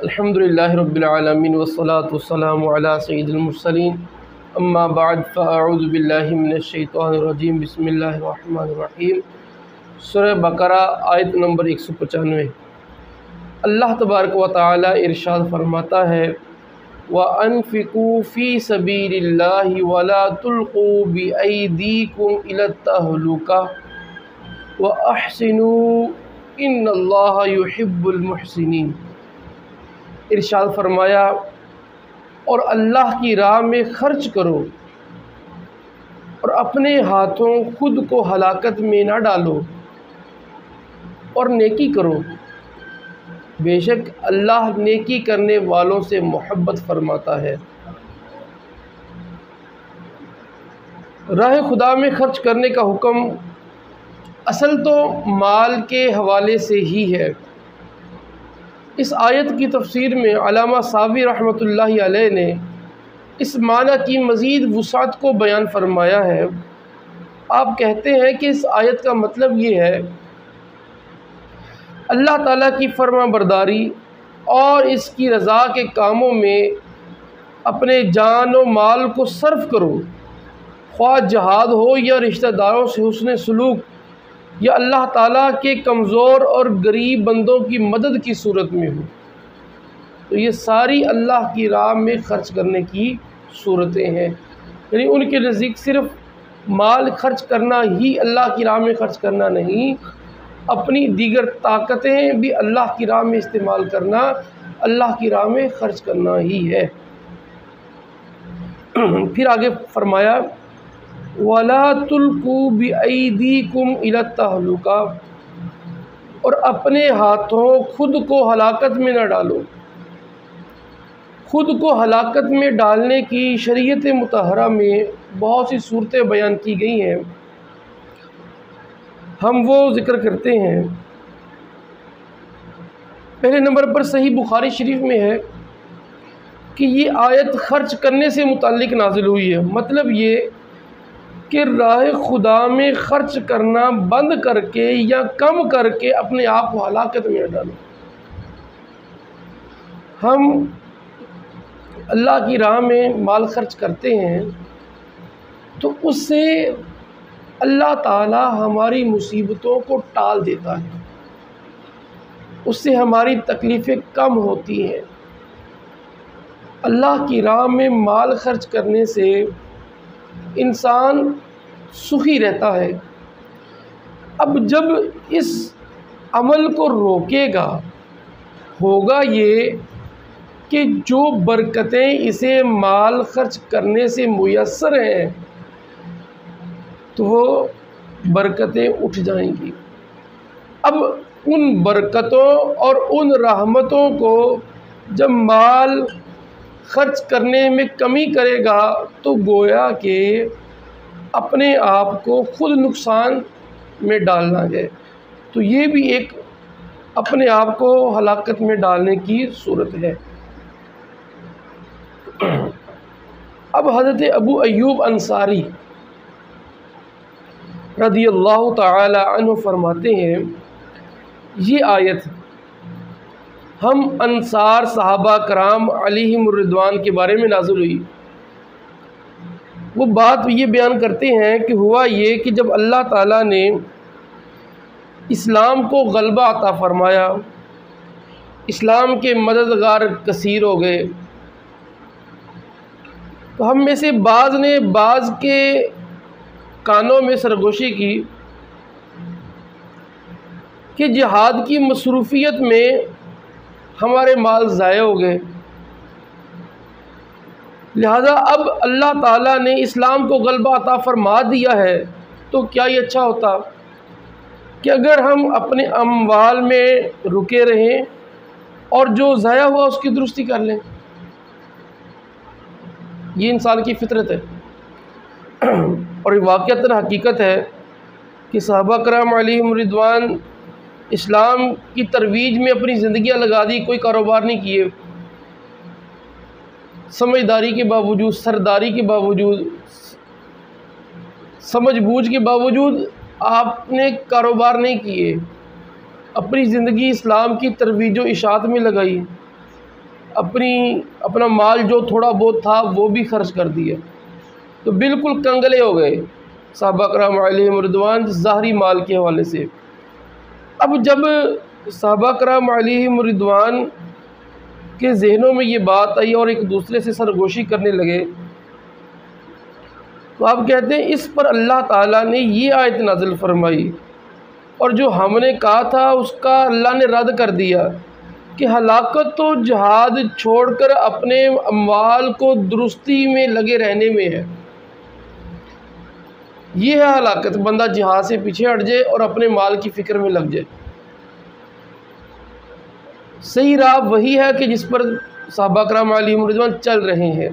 अल्हम्दुलिल्लाहि रब्बिल आलमीन वस्सलातु वस्सलामु अला सय्यिदिल मुरसलीन अम्मा बाद फ़अऊज़ु बिल्लाहि मिनश शैतानिर रजीम बिस्मिल्लाहिर रहमानिर रहीम। सूरह बकरा आयत नंबर 195। अल्लाह तबारक व तआला इरशाद फरमाता है, व अनफ़िक़ू फ़ी सबीलिल्लाहि वला तुल्क़ू बिअयदीकुम इलत तहलुका व अहसिनू इन्नल्लाहा युहिब्बुल मुहसिनीन। इरशाद फरमाया, और अल्लाह की राह में ख़र्च करो और अपने हाथों खुद को हलाकत में ना डालो और नेकी करो, बेशक अल्लाह नेकी करने वालों से मोहब्बत फरमाता है। राह खुदा में ख़र्च करने का हुक्म असल तो माल के हवाले से ही है। इस आयत की तफसीर में अल्लामा सावी रहमतुल्लाहि अलैह ने इस माना की मज़ीद वुसात को बयान फरमाया है। आप कहते हैं कि इस आयत का मतलब ये है, अल्लाह ताला की फर्माबरदारी और इसकी रज़ा के कामों में अपने जान और माल को सर्फ करो, ख्वाह जहाद हो या रिश्तेदारों से हुस्न सलूक या अल्लाह ताला के कमज़ोर और गरीब बंदों की मदद की सूरत में हो। तो ये सारी अल्लाह की राह में ख़र्च करने की सूरतें हैं। यानी उनके नज़दीक सिर्फ़ माल खर्च करना ही अल्लाह की राह में ख़र्च करना नहीं, अपनी दीगर ताकतें भी अल्लाह की राह में इस्तेमाल करना अल्लाह की राह में ख़र्च करना ही है। फिर आगे फरमाया, वला तुल्कू बिअयदीकुम इलत तहलुका, और अपने हाथों खुद को हलाकत में न डालो। खुद को हलाकत में डालने की शरीयत मुतहरा में बहुत सी सूरतें बयान की गई हैं, हम वो ज़िक्र करते हैं। पहले नंबर पर सही बुखारी शरीफ में है कि ये आयत ख़र्च करने से मुताल्लिक़ नाजिल हुई है। मतलब ये कि राह खुदा में ख़र्च करना बंद करके या कम करके अपने आप को हलाकत में न डालो। हम अल्लाह की राह में माल खर्च करते हैं तो उससे अल्लाह ताला हमारी मुसीबतों को टाल देता है, उससे हमारी तकलीफ़ें कम होती हैं। अल्लाह की राह में माल खर्च करने से इंसान सुखी रहता है। अब जब इस अमल को रोकेगा, होगा ये कि जो बरकतें इसे माल खर्च करने से मुयस्सर हैं तो वो बरकतें उठ जाएंगी। अब उन बरकतों और उन रहमतों को जब माल खर्च करने में कमी करेगा तो गोया कि अपने आप को खुद नुकसान में डालना है। तो ये भी एक अपने आप को हलाकत में डालने की सूरत है। अब हज़रत अबू अय्यूब अंसारी रज़ियल्लाहु ताला अन्हु फरमाते हैं, ये आयत हम अंसार सहाबा कराम अलैहिमुर रिदवान के बारे में नाज़िल हुई। वो बात ये बयान करते हैं कि हुआ ये कि जब अल्लाह ताला ने इस्लाम को गलबा अता फ़रमाया, इस्लाम के मददगार कसीर हो गए, तो हम में से बाज़ ने बाज़ के कानों में सरगोशी की कि जिहाद की मसरूफ़ियत में हमारे माल ज़ाया हो गए, लिहाजा अब अल्लाह ताला ने इस्लाम को गलबा अता फ़रमा दिया है तो क्या ये अच्छा होता कि अगर हम अपने अम्वाल में रुके रहें और जो ज़ाया हुआ उसकी दुरुस्ती कर लें। ये इंसान की फितरत है और वाक़अतन हकीकत है कि सहाबा कराम अलैहिम रिदवान इस्लाम की तरवीज में अपनी ज़िंदगियाँ लगा दी, कोई कारोबार नहीं किए। समझदारी के बावजूद, सरदारी के बावजूद, समझ बूझ के बावजूद आपने कारोबार नहीं किए, अपनी ज़िंदगी इस्लाम की तरवीज व इशाअत में लगाई। अपना माल जो थोड़ा बहुत था वो भी खर्च कर दिया। तो बिल्कुल कंगले हो गए सहाबा कराम अलैहिम रिदवान ज़ाहरी माल के हवाले से। अब जब सहाबा कराम अलैहिम रिदवान के जहनों में ये बात आई और एक दूसरे से सरगोशी करने लगे, तो आप कहते हैं इस पर अल्लाह ताला ने ये आयत नाज़िल फरमाई और जो हमने कहा था उसका अल्लाह ने रद्द कर दिया कि हलाकत तो जहाद छोड़कर अपने अम्वाल को दुरुस्ती में लगे रहने में है। ये है हलाकत, बंदा जिहाद से पीछे हट जाए और अपने माल की फ़िक्र में लग जाए। सही राह वही है कि जिस पर सहाबा कराम अलैहिम रिदवान चल रहे हैं।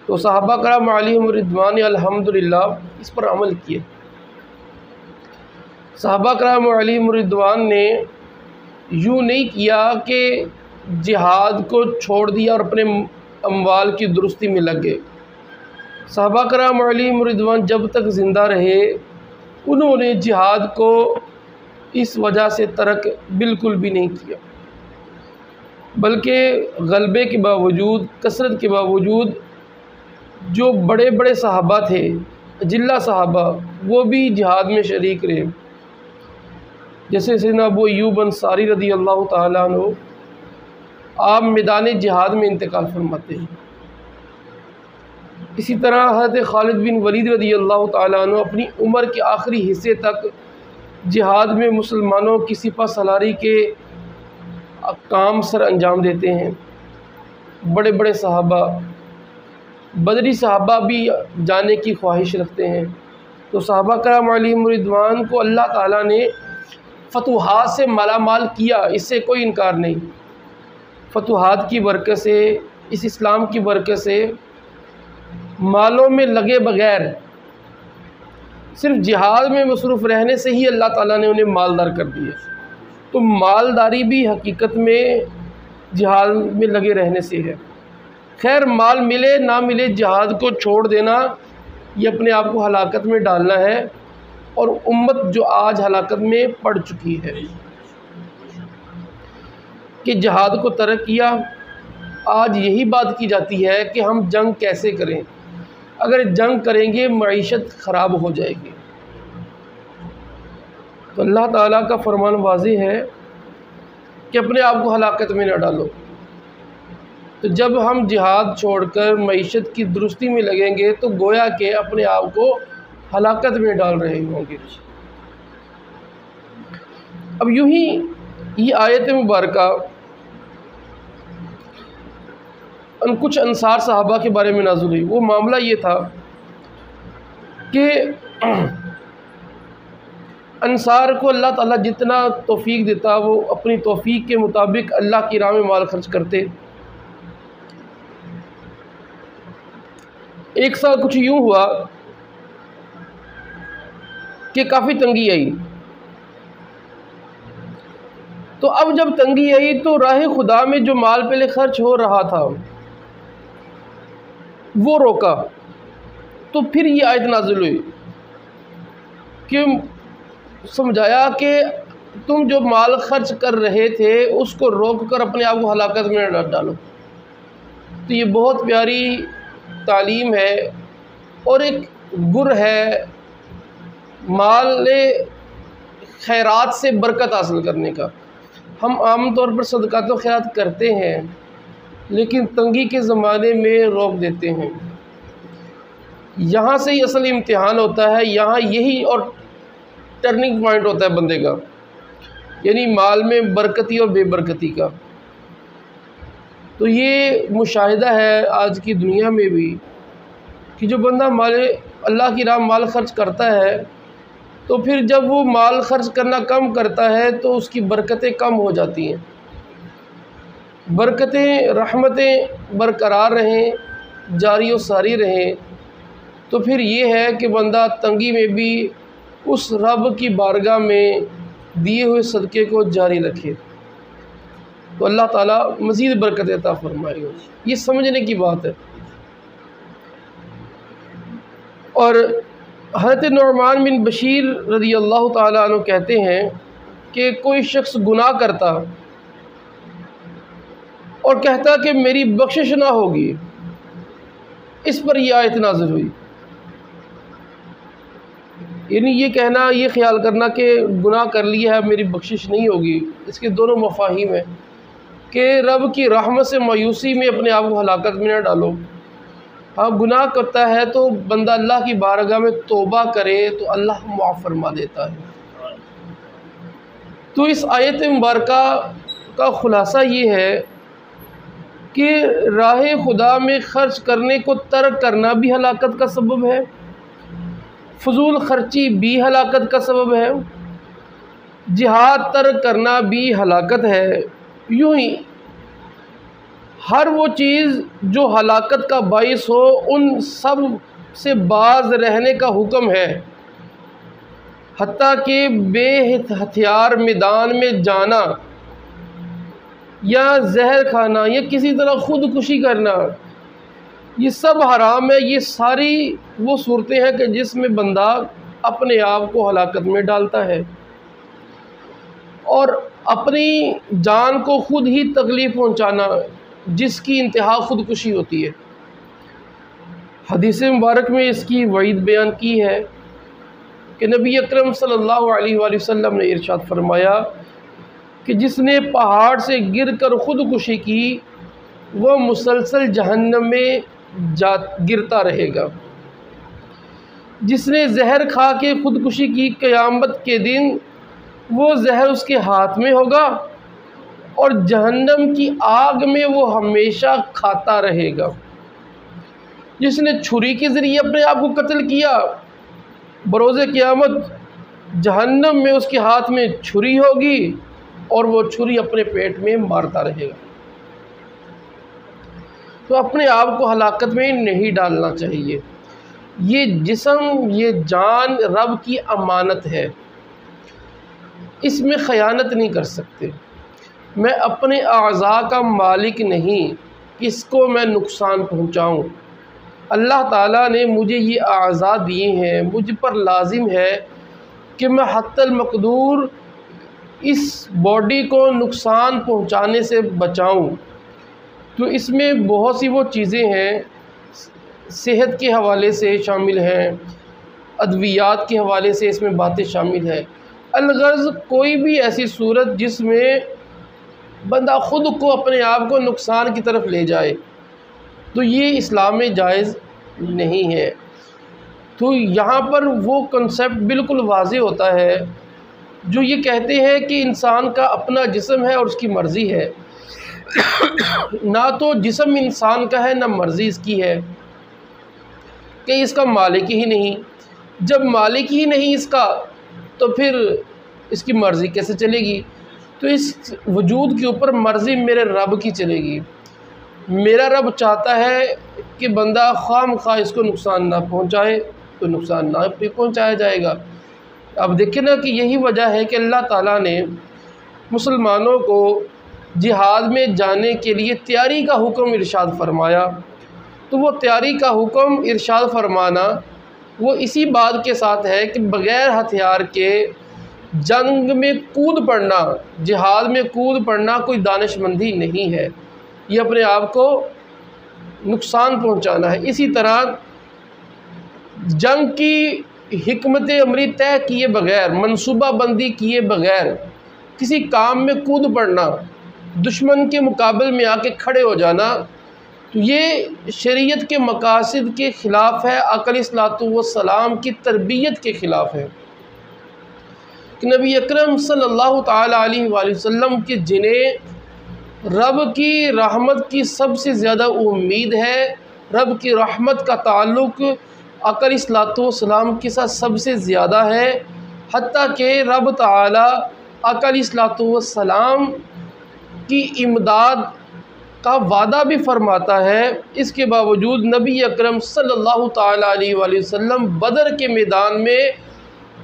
तो सहाबा कराम अलैहिम रिदवान ने अल्हम्दुलिल्लाह इस पर अमल किए। सहाबा कराम अलैहिम रिदवान ने यूँ नहीं किया कि जिहाद को छोड़ दिया और अपने अम्वाल की दुरुस्ती में लग गए। सहाबा कराम अलैहिम रिदवान जब तक ज़िंदा रहे उन्होंने जिहाद को इस वजह से तर्क बिल्कुल भी नहीं किया, बल्कि गलबे के बावजूद, कसरत के बावजूद जो बड़े बड़े सहाबा थे, जिल्ला सहाबा, वो भी जिहाद में शरीक रहे। जैसे सैयदना अबू अय्यूब अंसारी रज़ी अल्लाह ताला अन्हु आप मैदान जिहाद में इंतकाल फरमाते हैं। इसी तरह हज़रत खालिद बिन वलीद रज़ी अल्लाह ताला अन्हु अपनी उम्र के आखिरी हिस्से तक जिहाद में मुसलमानों की सिपा सलारी के काम सर अंजाम देते हैं। बड़े बड़े सहाबा, बदरी सहाबा भी जाने की ख्वाहिश रखते हैं। तो सहाबा कराम अलैहिम रिदवान को अल्लाह ताला ने फतूहात से मालामाल किया, इससे कोई इनकार नहीं। फतूहात की बरकत से, इस इस्लाम की बरकत से मालों में लगे बग़ैर सिर्फ जिहाद में मसरूफ़ रहने से ही अल्लाह ताला ने उन्हें मालदार कर दिया। तो मालदारी भी हकीकत में जिहाद में लगे रहने से है। खैर, माल मिले ना मिले, जिहाद को छोड़ देना ये अपने आप को हलाकत में डालना है, और उम्मत जो आज हलाकत में पड़ चुकी है कि जिहाद को तर्क किया। आज यही बात की जाती है कि हम जंग कैसे करें, अगर जंग करेंगे मईशत ख़राब हो जाएगी। तो अल्लाह ताला का फरमान वाज़ेह है कि अपने आप को हलाकत में न डालो। तो जब हम जिहाद छोड़कर मईशत की दुरुस्ती में लगेंगे तो गोया के अपने आप को हलाकत में डाल रहे होंगे। अब यूँ ही ये आयत मुबारका कुछ अंसार सहाबा के बारे में नाज़िल हुई। वो मामला ये था कि अंसार को अल्लाह ताला जितना तौफीक देता वो अपनी तौफीक के मुताबिक अल्लाह की राह में माल खर्च करते। एक साल कुछ यूँ हुआ कि काफ़ी तंगी आई। तो अब जब तंगी आई तो राह खुदा में जो माल पहले खर्च हो रहा था वो रोका। तो फिर ये आयत नाज़िल हुई कि समझाया कि तुम जो माल खर्च कर रहे थे उसको रोक कर अपने आप को हलाकत में न डालो। तो ये बहुत प्यारी तालीम है और एक गुर है माल खैरात से बरकत हासिल करने का। हम आम तौर पर सदक़ात व खैरात करते हैं लेकिन तंगी के ज़माने में रोक देते हैं। यहाँ से ही असल इम्तिहान होता है, यहाँ यही और टर्निंग पॉइंट होता है बंदे का, यानी माल में बरकती और बेबरकती का। तो ये मुशाहिदा है आज की दुनिया में भी कि जो बंदा माल अल्लाह की राह माल खर्च करता है तो फिर जब वो माल खर्च करना कम करता है तो उसकी बरकतें कम हो जाती हैं। बरकतें, रहमतें बरकरार रहें, जारी और सारी रहें, तो फिर ये है कि बंदा तंगी में भी उस रब की बारगाह में दिए हुए सदक़े को जारी रखे तो अल्लाह ताला मज़ीद बरकत अता फरमाएगा। ये समझने की बात है। और हज़रत नुअमान बिन बशीर रज़ी अल्लाह ताला अन्हु कहते हैं कि कोई शख्स गुनाह करता और कहता कि मेरी बख्शिश ना होगी। इस पर यह आयत नाज़िल हुई। यानी ये कहना, ये ख्याल करना कि गुनाह कर लिया है मेरी बख्शिश नहीं होगी, इसके दोनों मफाहिम हैं कि रब की रहमत से मायूसी में अपने आप को हलाकत में न डालो। हाँ, गुनाह करता है तो बंदा अल्लाह की बारगाह में तौबा करे तो अल्लाह माफ़ फरमा देता है। तो इस आयत मुबारका का ख़ुलासा ये है कि राह खुदा में ख़र्च करने को तर्क करना भी हलाकत का सबब है, फजूल ख़र्ची भी हलाकत का सबब है, जिहाद तर्क करना भी हलाकत है। यूँ ही हर वो चीज़ जो हलाकत का बाइस हो उन सब से बाज रहने का हुक्म है। हत्ता कि बेहथियार मैदान में जाना या जहर खाना या किसी तरह ख़ुदकुशी करना, ये सब हराम है। ये सारी वो सूरतें हैं कि जिसमें बंदा अपने आप को हलाकत में डालता है और अपनी जान को ख़ुद ही तकलीफ़ पहुँचाना, जिसकी इंतहा ख़ुदकुशी होती है। हदीस मुबारक में इसकी वईद बयान की है कि नबी अकरम सल्लल्लाहु अलैहि वसल्लम ने इरशाद फरमाया कि जिसने पहाड़ से गिरकर ख़ुदकुशी की वह मुसलसल जहन्नम में गिरता रहेगा। जिसने जहर खा के ख़ुदकुशी की क़यामत के दिन वो जहर उसके हाथ में होगा और जहन्नम की आग में वो हमेशा खाता रहेगा। जिसने छुरी के ज़रिए अपने आप को कत्ल किया, बरोज़े क़यामत जहन्नम में उसके हाथ में छुरी होगी और वो छुरी अपने पेट में मारता रहेगा। तो अपने आप को हलाकत में नहीं डालना चाहिए। ये जिस्म, ये जान रब की अमानत है, इसमें ख़यानत नहीं कर सकते। मैं अपने आज़ा का मालिक नहीं, किसको मैं नुकसान पहुँचाऊँ। अल्लाह ताला ने मुझे ये आज़ा दिए हैं, मुझ पर लाजिम है कि मैं हत्तल मक़दूर इस बॉडी को नुकसान पहुँचाने से बचाऊँ। तो इसमें बहुत सी वो चीज़ें हैं, सेहत के हवाले से शामिल हैं, अद्वियात के हवाले से इसमें बातें शामिल हैं। अलगर्ज़ कोई भी ऐसी सूरत जिसमें बंदा ख़ुद को अपने आप को नुकसान की तरफ ले जाए, तो ये इस्लाम में जायज़ नहीं है। तो यहाँ पर वो कंसेप्ट बिल्कुल वाज़ेह होता है जो ये कहते हैं कि इंसान का अपना जिस्म है और उसकी मर्ज़ी है। ना तो जिस्म इंसान का है ना मर्ज़ी इसकी है, कि इसका मालिक ही नहीं। जब मालिक ही नहीं इसका तो फिर इसकी मर्ज़ी कैसे चलेगी। तो इस वजूद के ऊपर मर्ज़ी मेरे रब की चलेगी। मेरा रब चाहता है कि बंदा खामखा इसको नुकसान ना पहुँचाए तो नुकसान ना पहुँचाया जाएगा। अब देखिए ना कि यही वजह है कि अल्लाह ताला ने मुसलमानों को जिहाद में जाने के लिए तैयारी का हुक्म इरशाद फरमाया। तो वो तैयारी का हुक्म इरशाद फरमाना वो इसी बात के साथ है कि बग़ैर हथियार के जंग में कूद पड़ना, जिहाद में कूद पड़ना कोई दानिशमंदी नहीं है, ये अपने आप को नुकसान पहुंचाना है। इसी तरह जंग की हिकमत अमरी तय किए बग़ैर, मनसूबाबंदी किए बग़ैर किसी काम में कूद पड़ना, दुश्मन के मुकाबले में आके खड़े हो जाना, तो ये शरीयत के मकासद के ख़िलाफ़ है, आका अलैहिस्सलाम की तरबियत के ख़िलाफ़ है। कि नबी अकरम सल्लल्लाहु ताला अलैहि वसल्लम के जिन्हें रब की रहमत की सबसे ज़्यादा उम्मीद है, रब की रहमत का ताल्लुक़ आका अलैहिस्सलाम के साथ सबसे ज़्यादा है, हत्ता कि रब ताला आका अलैहिस्सलाम की इमदाद का वादा भी फरमाता है। इसके बावजूद नबी अकरम सल्लल्लाहु ताला अलैहि वसल्लम बदर के मैदान में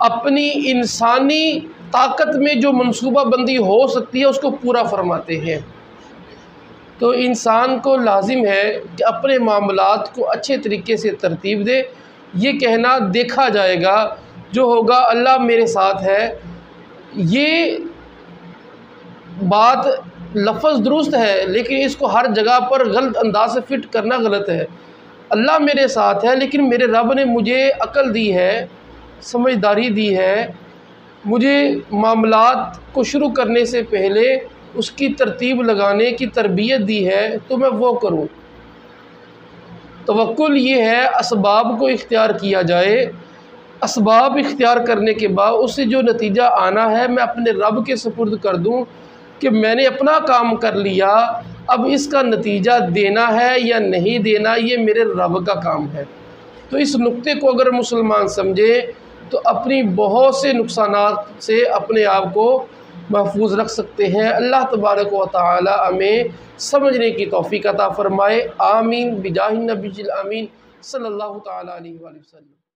अपनी इंसानी ताकत में जो मनसूबाबंदी हो सकती है उसको पूरा फरमाते हैं। तो इंसान को लाजिम है कि अपने मामलात को अच्छे तरीके से तरतीब दे। ये कहना देखा जाएगा, जो होगा अल्लाह मेरे साथ है, ये बात लफ्ज़ दुरुस्त है, लेकिन इसको हर जगह पर गलत अंदाज से फ़िट करना गलत है। अल्लाह मेरे साथ है, लेकिन मेरे रब ने मुझे अक्ल दी है, समझदारी दी है, मुझे मामलात को शुरू करने से पहले उसकी तरतीब लगाने की तरबियत दी है, तो मैं वो करूँ। तवक्कुल ये है असबाब को इख्तियार किया जाए, असबाब इख्तियार करने के बाद उससे जो नतीजा आना है मैं अपने रब के सुपुर्द कर दूं कि मैंने अपना काम कर लिया, अब इसका नतीजा देना है या नहीं देना ये मेरे रब का काम है। तो इस नुक्ते को अगर मुसलमान समझे तो अपनी बहुत से नुकसानात से अपने आप को महफूज रख सकते हैं। अल्लाह तबारक व तआला हमें समझने की तौफीक अता फ़रमाए। आमीन बिजाहि नबील अमीन सल्लल्लाहु तआला अलैहि वसल्लम।